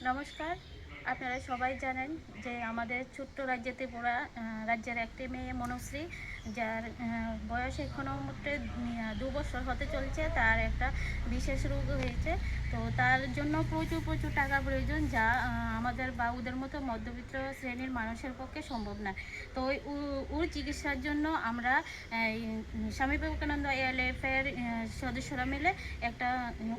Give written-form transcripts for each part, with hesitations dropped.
নমস্কার। আপনারা সবাই জানেন যে আমাদের ছোট্ট রাজ্য ত্রিপুরা রাজ্যের একটি মেয়ে মনুশ্রী, যার বয়স এখনও মোটে 2 বছর হতে চলছে। তার একটা বিশেষ রোগ হয়েছে। তো তার জন্য প্রচুর প্রচুর টাকা প্রয়োজন, যা আমাদের বা ওদের মতো মধ্যবিত্ত শ্রেণীর মানুষের পক্ষে সম্ভব না। তো ওর চিকিৎসার জন্য আমরা এই স্বামী বিবেকানন্দ এএলএফের সদস্যরা মিলে একটা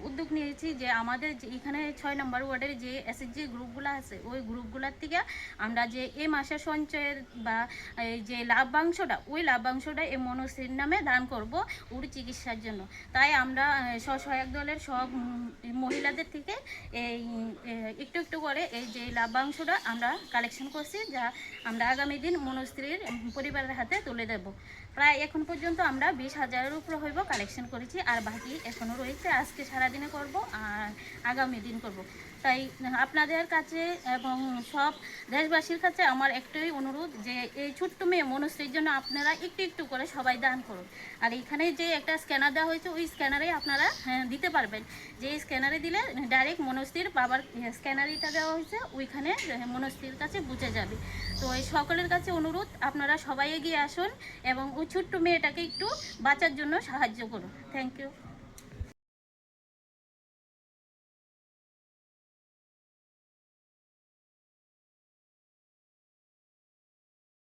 উদ্যোগ নিয়েছি যে আমাদের এখানে 6 নম্বর ওয়ার্ডের যে এসএসজি গ্রুপগুলো আছে, ওই গ্রুপগুলোর থেকে আমরা যে এই মাসের সঞ্চয়ের বা এই যে লাভ্যাংশটা, ওই লাভ্যাংশটা এই মনশ্রীর নামে দান করব ওর চিকিৎসার জন্য। তাই আমরা স্বসহায়ক দলের সব মহিলাদের থেকে এই একটু একটু করে এই যে লাভ্যাংশটা আমরা কালেকশন করছি, যা আমরা আগামী দিন মনশ্রীর পরিবারের হাতে তুলে দেব। প্রায় এখন পর্যন্ত আমরা 20,000-এর উপরে হইব কালেকশন করেছি, আর বাকি এখনও রয়েছে। আজকে সারাদিনে করব আর আগামী দিন করব। তাই আপনাদের কাছে এবং সব দেশবাসীর কাছে আমার একটাই অনুরোধ যে এই ছোট্ট মেয়ে মনশ্রীর জন্য আপনারা একটু একটু করে সবাই দান করুন। আর এখানে যে একটা স্ক্যানার দেওয়া হয়েছে, ওই স্ক্যানারে আপনারা দিতে পারবেন। যে স্ক্যানারে দিলে ডাইরেক্ট মনশ্রীর বাবার স্ক্যানারিটা দেওয়া হয়েছে, ওইখানে মনশ্রীর কাছে বুঝে যাবে। তো এই সকলের কাছে অনুরোধ, আপনারা সবাই এগিয়ে আসুন এবং ওই ছোট্ট মেয়েটাকে একটু বাঁচার জন্য সাহায্য করুন। Thank you.